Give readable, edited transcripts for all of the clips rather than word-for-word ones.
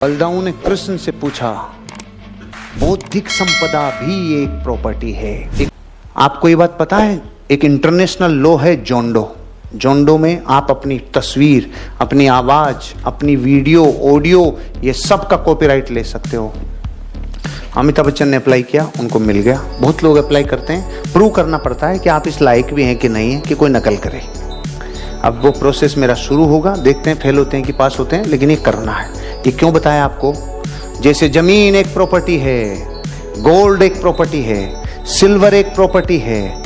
बलदाऊ ने कृष्ण से पूछा, बौद्धिक संपदा भी एक प्रॉपर्टी है। आपको ये बात पता है, एक इंटरनेशनल लॉ है जोंडो। जोंडो में आप अपनी तस्वीर, अपनी आवाज, अपनी वीडियो, ऑडियो, ये सब का कॉपीराइट ले सकते हो। अमिताभ बच्चन ने अप्लाई किया, उनको मिल गया। बहुत लोग अप्लाई करते हैं, प्रूव करना पड़ता है कि आप इस लायक भी हैं कि नहीं है कि कोई नकल करे। अब वो प्रोसेस मेरा शुरू होगा, देखते हैं फेल होते हैं कि पास होते हैं, लेकिन ये करना है। ये क्यों बताया आपको? जैसे जमीन एक प्रॉपर्टी है, गोल्ड एक प्रॉपर्टी है, सिल्वर एक प्रॉपर्टी है,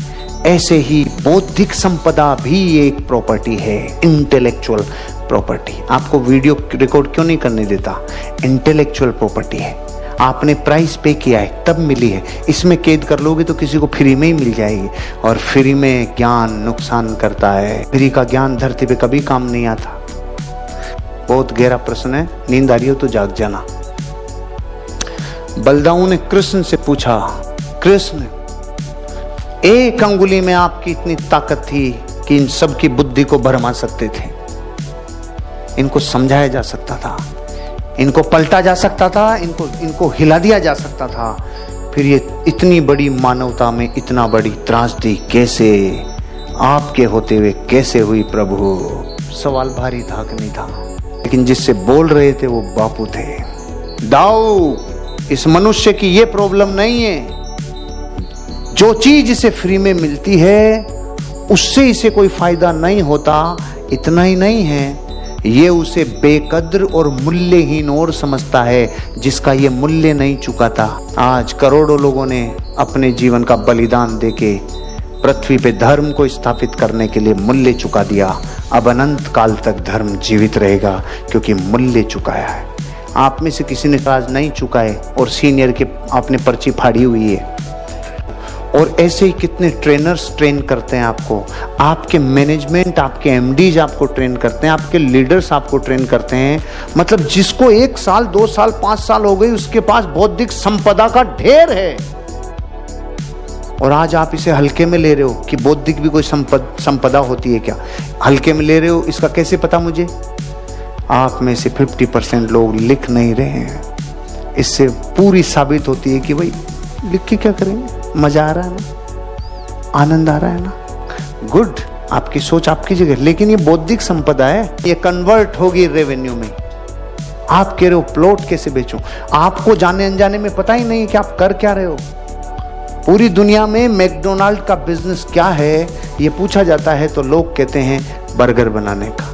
ऐसे ही बौद्धिक संपदा भी एक प्रॉपर्टी है, इंटेलेक्चुअल प्रॉपर्टी। आपको वीडियो रिकॉर्ड क्यों नहीं करने देता? इंटेलेक्चुअल प्रॉपर्टी है, आपने प्राइस पे किया है तब मिली है। इसमें कैद कर लोगे तो किसी को फ्री में ही मिल जाएगी, और फ्री में ज्ञान नुकसान करता है। फ्री का ज्ञान धरती पे कभी काम नहीं आता। बहुत गहरा प्रश्न है, नींद आ रही हो तो जाग जाना। बलदाऊ ने कृष्ण से पूछा, कृष्ण, एक अंगुली में आपकी इतनी ताकत थी कि इन सब की बुद्धि को भरमा सकते थे, इनको समझाया जा सकता था, इनको पलटा जा सकता था, इनको हिला दिया जा सकता था, फिर ये इतनी बड़ी मानवता में इतना बड़ी त्रासदी कैसे आपके होते हुए कैसे हुई प्रभु? सवाल भारी था कि नहीं था? लेकिन जिससे बोल रहे थे वो बापू थे। दाऊ, इस मनुष्य की ये प्रॉब्लम नहीं है, जो चीज इसे फ्री में मिलती है उससे इसे कोई फायदा नहीं होता। इतना ही नहीं है, ये उसे बेकद्र और मूल्यहीन और समझता है, जिसका ये मूल्य नहीं चुकाता। आज करोड़ों लोगों ने अपने जीवन का बलिदान देके पृथ्वी पे धर्म को स्थापित करने के लिए मूल्य चुका दिया। अब अनंत काल तक धर्म जीवित रहेगा क्योंकि मूल्य चुकाया है। आप में से किसी ने आज नहीं चुकाए और सीनियर के आपने पर्ची फाड़ी हुई है। और ऐसे ही कितने ट्रेनर्स ट्रेन करते हैं आपको, आपके मैनेजमेंट, आपके एमडीज आपको ट्रेन करते हैं, आपके लीडर्स आपको ट्रेन करते हैं। मतलब जिसको 1 साल 2 साल 5 साल हो गई, उसके पास बौद्धिक संपदा का ढेर है, और आज आप इसे हल्के में ले रहे हो कि बौद्धिक भी कोई संपदा होती है क्या? हल्के में ले रहे हो, इसका कैसे पता मुझे? आप में से 50% लोग लिख नहीं रहे हैं। इससे पूरी साबित होती है कि भाई लिख के क्या करेंगे, मजा आ रहा है ना, आनंद आ रहा है ना, गुड, आपकी सोच आपकी जगह। लेकिन ये बौद्धिक संपदा है, ये कन्वर्ट होगी रेवेन्यू में। आप कह रहे हो प्लॉट कैसे बेचूं? आपको जाने अनजाने में पता ही नहीं कि आप कर क्या रहे हो। पूरी दुनिया में मैकडोनाल्ड का बिजनेस क्या है ये पूछा जाता है तो लोग कहते हैं बर्गर बनाने का,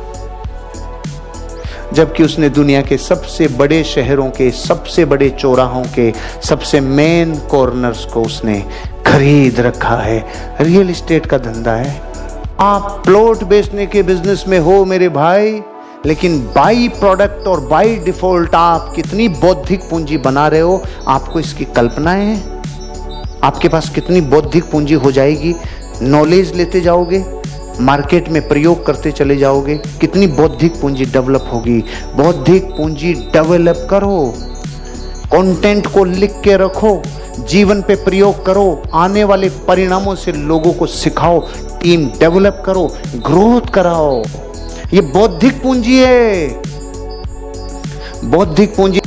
जबकि उसने दुनिया के सबसे बड़े शहरों के, सबसे बड़े चौराहों के, सबसे मेन कॉर्नर्स को उसने खरीद रखा है। रियल एस्टेट का धंधा है। आप प्लॉट बेचने के बिजनेस में हो मेरे भाई, लेकिन बाई प्रोडक्ट और बाई डिफॉल्ट आप कितनी बौद्धिक पूंजी बना रहे हो, आपको इसकी कल्पनाएं हैं? आपके पास कितनी बौद्धिक पूंजी हो जाएगी? नॉलेज लेते जाओगे, मार्केट में प्रयोग करते चले जाओगे, कितनी बौद्धिक पूंजी डेवलप होगी। बौद्धिक पूंजी डेवलप करो, कंटेंट को लिख के रखो, जीवन पे प्रयोग करो, आने वाले परिणामों से लोगों को सिखाओ, टीम डेवलप करो, ग्रोथ कराओ। ये बौद्धिक पूंजी है। बौद्धिक पूंजी